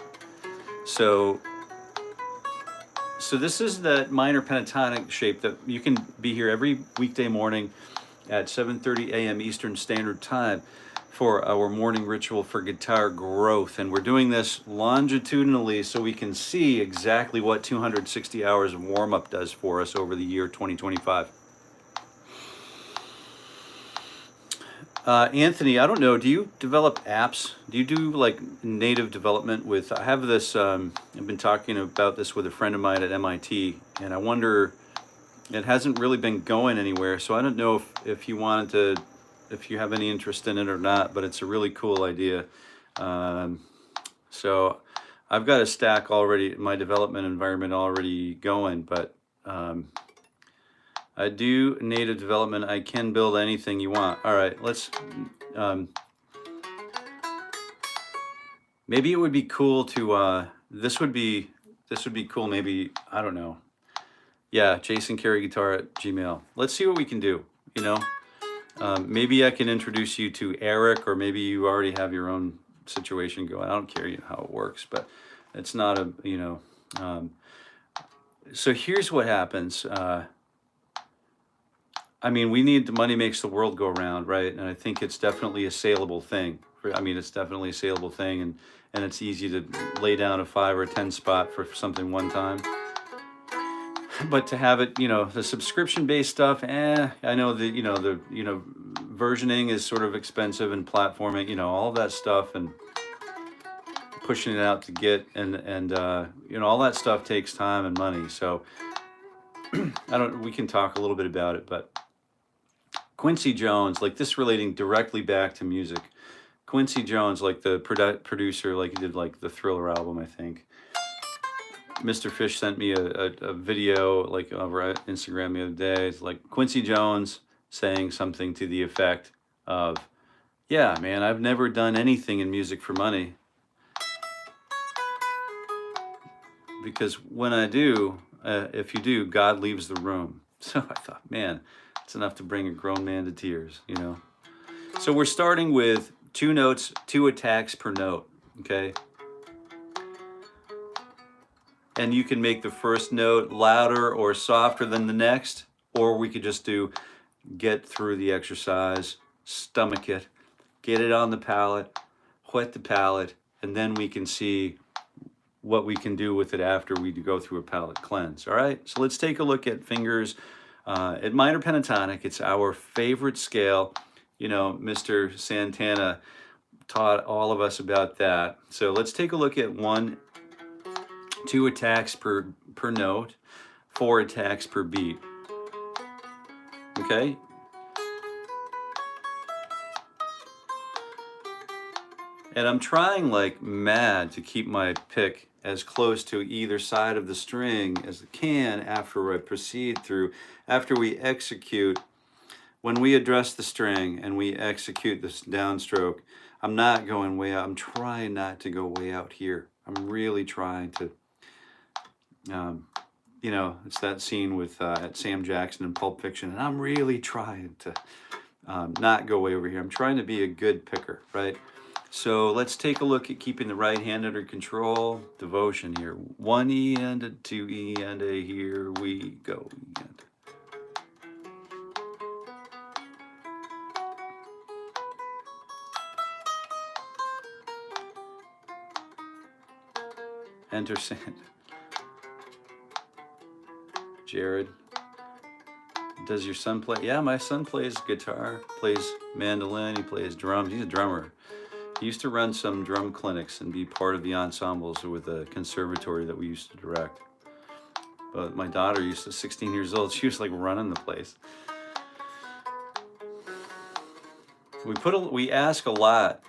So this is that minor pentatonic shape that you can be here every weekday morning at 7:30 a.m. Eastern Standard Time for our morning ritual for guitar growth. And we're doing this longitudinally so we can see exactly what 260 hours of warm-up does for us over the year 2025. Anthony, I don't know, do you develop apps? Do you do like native development with, I have this, I've been talking about this with a friend of mine at MIT, and I wonder, it hasn't really been going anywhere, so I don't know if you wanted to, if you have any interest in it or not, but it's a really cool idea. So I've got a stack already, my development environment already going, but I do native development. I can build anything you want. All right, let's Maybe it would be cool to, this would be cool, maybe, I don't know. Yeah, 𝘕𝗫𝘀𝗵𝗃𝗫@gmail. Let's see what we can do, you know? Maybe I can introduce you to Eric, or maybe you already have your own situation going. I don't care how it works, but it's not a, you know. So here's what happens. I mean, we need, the money makes the world go round, right? And I think it's definitely a saleable thing. I mean, it's definitely a saleable thing, and it's easy to lay down a 5 or 10 spot for something one time. But to have it, you know, the subscription-based stuff, I know that, you know, versioning is sort of expensive, and platforming, you know, all of that stuff, and pushing it out to get, and you know, all that stuff takes time and money. So we can talk a little bit about it, but Quincy Jones, like this relating directly back to music. Quincy Jones, like the producer, like he did like the Thriller album, I think. Mr. Fish sent me a video like over Instagram the other day. It's like Quincy Jones saying something to the effect of, yeah, man, I've never done anything in music for money, because when I do, if you do, God leaves the room. So I thought, man, it's enough to bring a grown man to tears, you know? So we're starting with 2 notes, 2 attacks per note, okay? And you can make the first note louder or softer than the next, or we could just do get through the exercise, stomach it, get it on the palate, whet the palate, and then we can see what we can do with it after we go through a palate cleanse. All right, so let's take a look at fingers at minor pentatonic. It's our favorite scale. You know, Mr. Santana taught all of us about that. So let's take a look at 2 attacks per note, 4 attacks per beat. Okay? And I'm trying like mad to keep my pick as close to either side of the string as I can after I proceed through, after we execute. When we address the string and we execute this downstroke, I'm not going way out. I'm trying not to go way out here. I'm really trying to, you know, it's that scene with at Sam Jackson in Pulp Fiction, and I'm really trying to not go way over here. I'm trying to be a good picker, right? So let's take a look at keeping the right hand under control. Devotion here. 1 E and a 2 E and a, here we go. Enter Sand. Jared, does your son play? Yeah, my son plays guitar, plays mandolin, he plays drums. He's a drummer. He used to run some drum clinics and be part of the ensembles with a conservatory that we used to direct. But my daughter used to, 16 years old, she was like running the place. We ask a lot.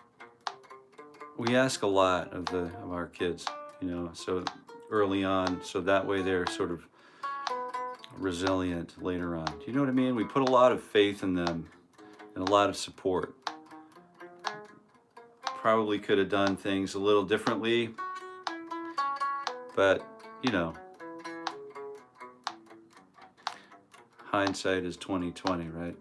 We ask a lot of our kids, you know, so early on, so that way they're sort of resilient later on. Do you know what I mean? We put a lot of faith in them and a lot of support. Probably could have done things a little differently, but you know, hindsight is 20/20, right?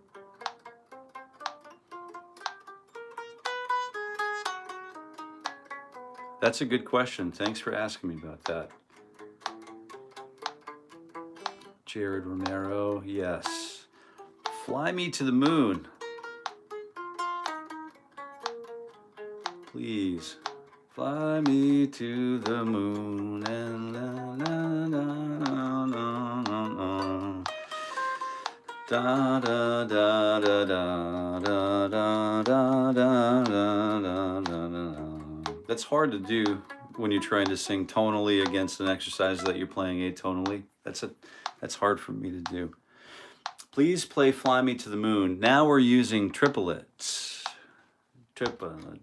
That's a good question. Thanks for asking me about that. Jared Romero, yes. Fly me to the moon. Please. Fly me to the moon and la la la la la da da da da da da da da da da da. That's hard to do when you're trying to sing tonally against an exercise that you're playing atonally. That's hard for me to do. Please play Fly Me to the Moon. Now we're using triplets. Triplet.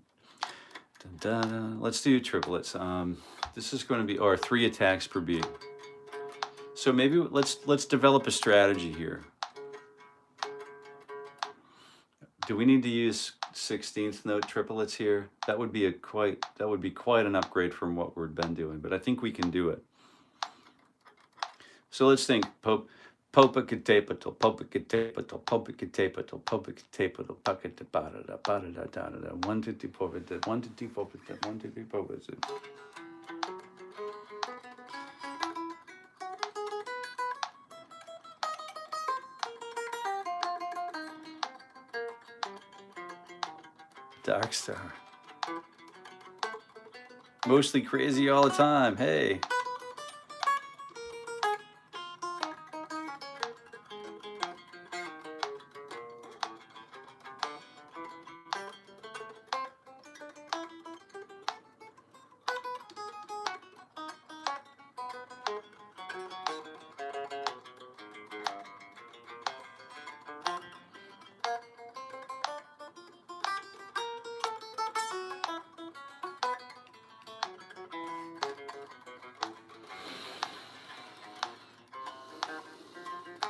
Da, da, da. Let's do triplets. This is going to be, or 3 attacks per beat. So maybe let's develop a strategy here. Do we need to use 16th note triplets here. That would be quite an upgrade from what we've been doing, but I think we can do it. So let's think. 𝗍𝗶𝗁𝗍𝗶𝗁, 𝗍𝗶𝗁𝗍𝗶𝗁, 𝗍𝗶𝗁𝗍𝗶𝗁, 𝗍𝗶𝗁𝗍𝗶𝗁, 𝗍𝗶𝗁𝗍𝗁, 1, 2, 3, 4, 1, 2, 3, 4, 1, 2, 3, 4. Dark Star. Mostly crazy all the time. Hey.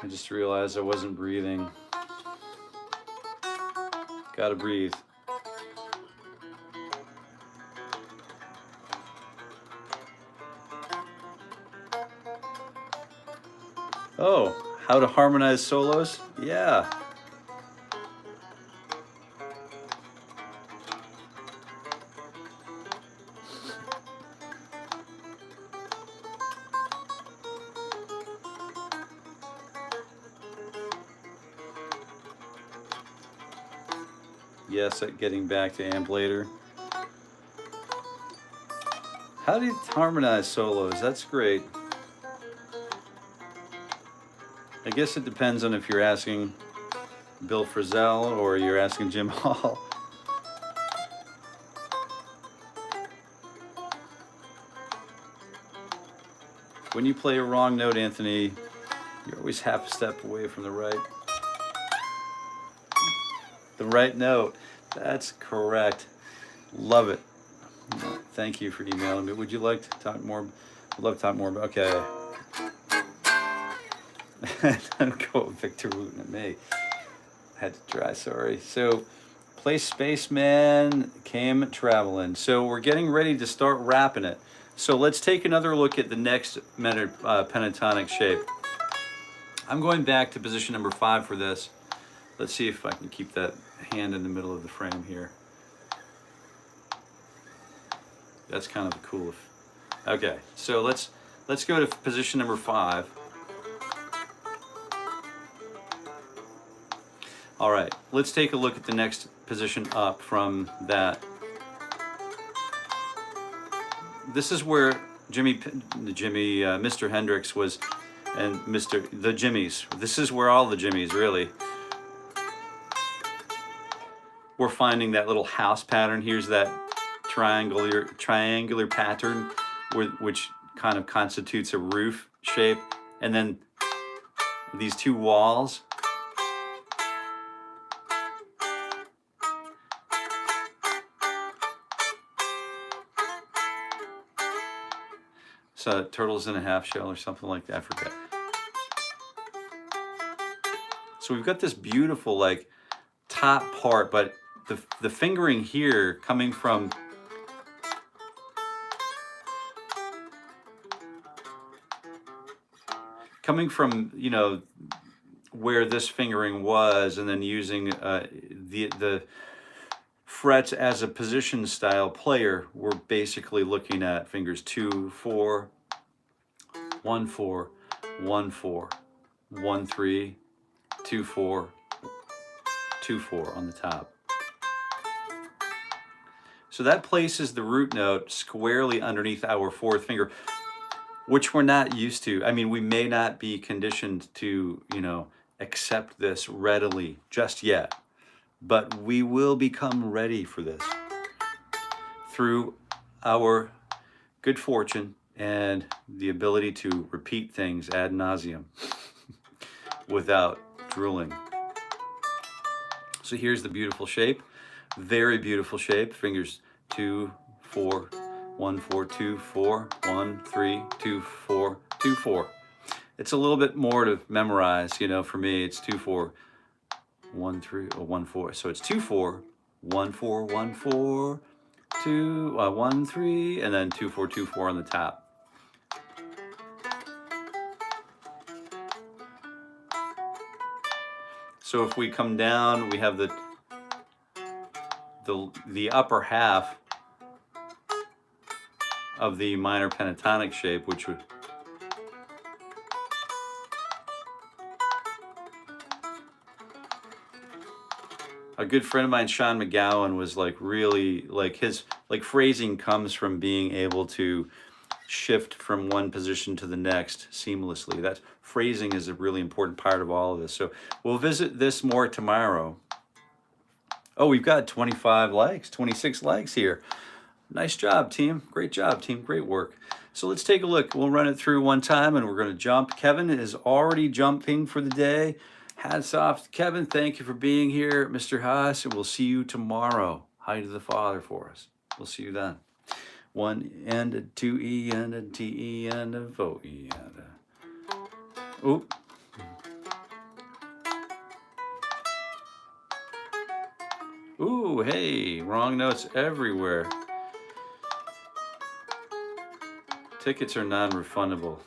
I just realized I wasn't breathing. Gotta breathe. Oh, how to harmonize solos? Yeah. Yes, getting back to amp later. How do you harmonize solos? That's great. I guess it depends on if you're asking Bill Frisell or you're asking Jim Hall. When you play a wrong note, Anthony, you're always half a step away from the right. The right note. That's correct. Love it. Thank you for emailing me. Would you like to talk more? I'd love to talk more about. Okay. Don't go Victor Wooten at me. I had to try. Sorry. So, play Spaceman came traveling. So we're getting ready to start wrapping it. So let's take another look at the next pentatonic shape. I'm going back to position number 5 for this. Let's see if I can keep that hand in the middle of the frame here. That's kind of cool. Okay, so let's go to position number 5. All right, let's take a look at the next position up from that. This is where Mr. Hendrix was, and the Jimmies. This is where all the Jimmies really. We're finding that little house pattern. Here's that triangular pattern which kind of constitutes a roof shape, and then these two walls. So turtles in a half shell or something like that, I forget. So we've got this beautiful like top part, but the fingering here coming from you know where this fingering was, and then using the frets as a position style player, we're basically looking at fingers 2, 4, 1, 4, 1, 4, 1, 3, 2, 4, 2, 4 on the top. So that places the root note squarely underneath our 4th finger, which we're not used to. I mean, we may not be conditioned to, you know, accept this readily just yet, but we will become ready for this through our good fortune and the ability to repeat things ad nauseum without drooling. So here's the beautiful shape, very beautiful shape. Fingers 2, 4, 1, 4, 2, 4, 1, 3, 2, 4, 2, 4. It's a little bit more to memorize, you know. For me, it's 2, 4, 1, 3, or 1, 4. So it's 2, 4, 1 4 1 4, 2 1 3, and then 2 4 2 4 on the top. So if we come down, we have the upper half of the minor pentatonic shape, which would a good friend of mine, Sean McGowan, was like really like his phrasing comes from being able to shift from one position to the next seamlessly. That phrasing is a really important part of all of this. So we'll visit this more tomorrow. Oh, we've got 25 likes, 26 likes here. Nice job, team. Great job, team. Great work. So let's take a look. We'll run it through one time and we're going to jump. Kevin is already jumping for the day. Hats off to Kevin. Thank you for being here, Mr. Haas, and we'll see you tomorrow. Hi to the Father for us. We'll see you then. 1 and a 2 E and a T E and a VO E and a... Oop. Ooh, hey, wrong notes everywhere. Tickets are non-refundable.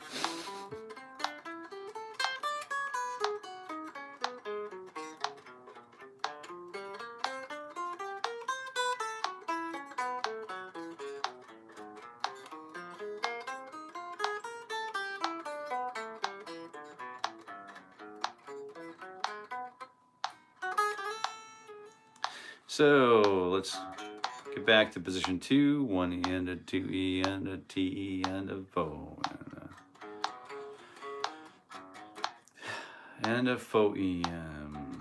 So let's get back to position 2. 1 E and a 2 E and a T E and a VO and a FO E M.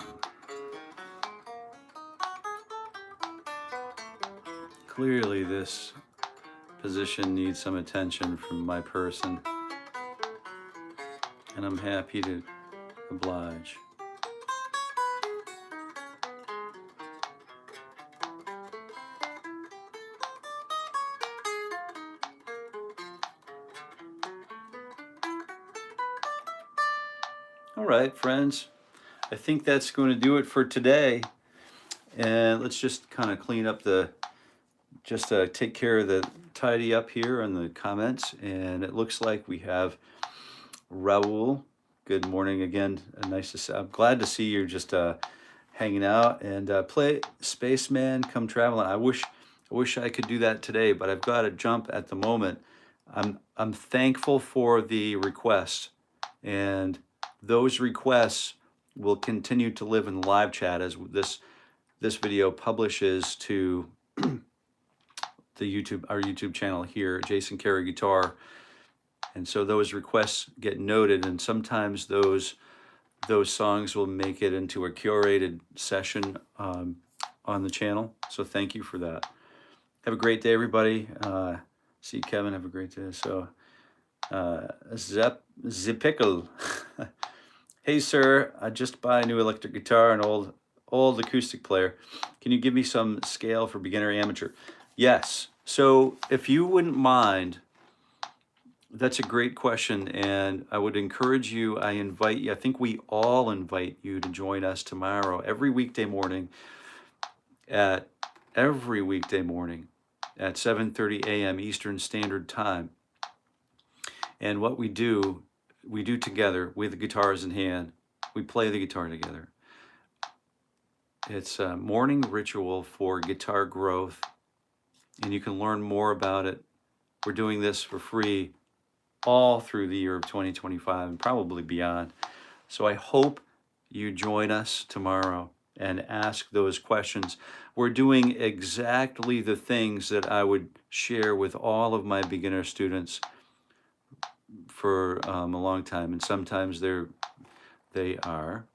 Clearly this position needs some attention from my person, and I'm happy to oblige. All right, friends, I think that's going to do it for today. And let's just kind of clean up take care of the tidy up here in the comments. And it looks like we have Raul. Good morning again. Nice to see. I'm glad to see you're just hanging out. And play Spaceman Come Traveling. I wish I could do that today, but I've got to jump at the moment. I'm thankful for the request, and those requests will continue to live in the live chat as this video publishes to our YouTube channel here, Jason Carey Guitar. And so those requests get noted, and sometimes those songs will make it into a curated session on the channel. So thank you for that. Have a great day, everybody. See you, Kevin. Have a great day. So 𝗍𝗶𝗃𝗀. Hey, sir, I just bought a new electric guitar, an old acoustic player. Can you give me some scale for beginner amateur? Yes. So if you wouldn't mind, that's a great question, and I would encourage you, I invite you, I think we all invite you to join us tomorrow, every weekday morning at 7:30 a.m. Eastern Standard Time. And what we do together with the guitars in hand. We play the guitar together. It's a morning ritual for guitar growth, and you can learn more about it. We're doing this for free all through the year of 2025 and probably beyond. So I hope you join us tomorrow and ask those questions. We're doing exactly the things that I would share with all of my beginner students for a long time, and sometimes they are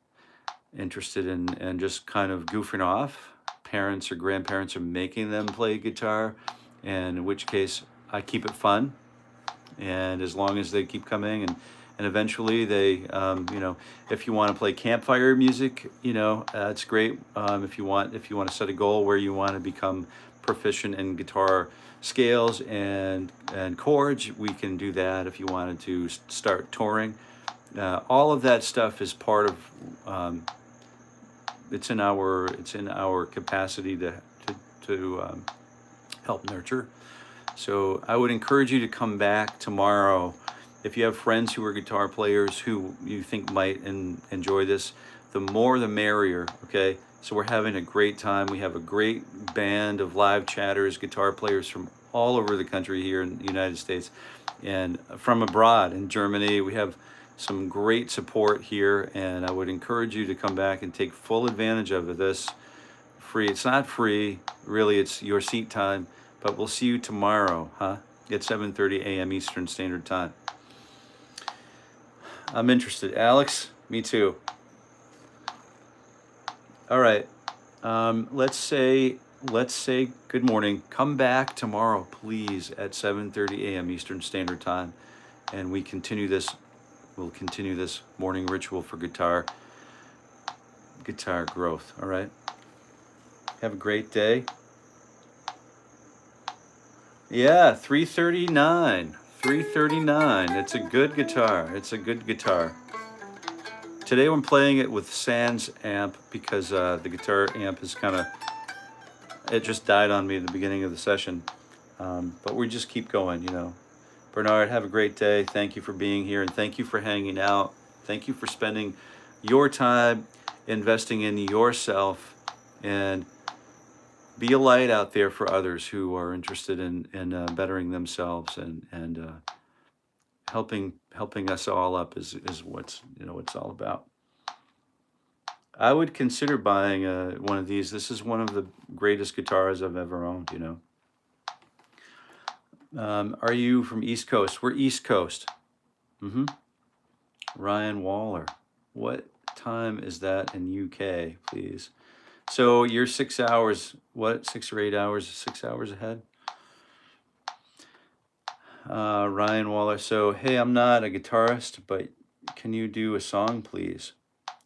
interested in just kind of goofing off. Parents or grandparents are making them play guitar, and in which case I keep it fun, and as long as they keep coming, and eventually they if you want to play campfire music, that's great. If you want to set a goal where you want to become proficient in guitar scales and chords, we can do that. If you wanted to start touring, all of that stuff is part of it's in our capacity to help nurture. So I would encourage you to come back tomorrow. If you have friends who are guitar players who you think might enjoy this, the more the merrier, okay? So we're having a great time. We have a great band of live chatters, guitar players from all over the country here in the United States and from abroad in Germany. We have some great support here, and I would encourage you to come back and take full advantage of this. Free, it's not free, really, it's your seat time, but we'll see you tomorrow, at 7:30 a.m. Eastern Standard Time. I'm interested. Alex, me too. All right, let's say good morning. Come back tomorrow, please, at 7:30 a.m. Eastern Standard Time, and we'll continue this morning ritual for guitar growth. All right. Have a great day. Yeah, 339. 339. It's a good guitar. It's a good guitar. Today I'm playing it with Sans amp because the guitar amp is it just died on me at the beginning of the session. But we just keep going, you know. Bernard, have a great day. Thank you for being here, and thank you for hanging out. Thank you for spending your time investing in yourself, and be a light out there for others who are interested in bettering themselves and helping us all up is what's it's all about. I would consider buying one of these. This is one of the greatest guitars I've ever owned, you know. Are you from East Coast? We're East Coast. Ryan Waller. What time is that in UK, please? So you're 6 hours, 6 or 8 hours, 6 hours ahead? Ryan Waller. So, hey, I'm not a guitarist, but can you do a song, please?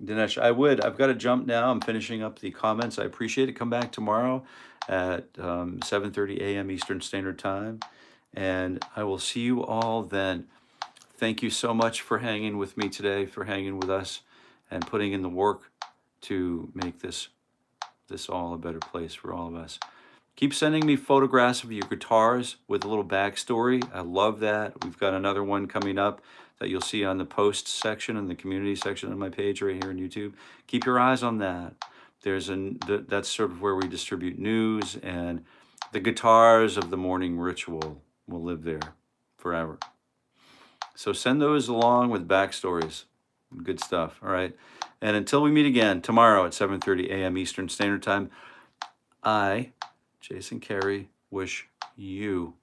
Dinesh, I would. I've got to jump now. I'm finishing up the comments. I appreciate it. Come back tomorrow at 7:30 a.m. Eastern Standard Time, and I will see you all then. Thank you so much for hanging with me today, for hanging with us, and putting in the work to make this all a better place for all of us. Keep sending me photographs of your guitars with a little backstory. I love that. We've got another one coming up that you'll see on the posts section and the community section on my page right here on YouTube. Keep your eyes on that. That's sort of where we distribute news, and the guitars of the morning ritual will live there forever. So send those along with backstories. Good stuff. All right. And until we meet again tomorrow at 7:30 a.m. Eastern Standard Time, I, Jason Carey, wish you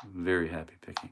very happy picking.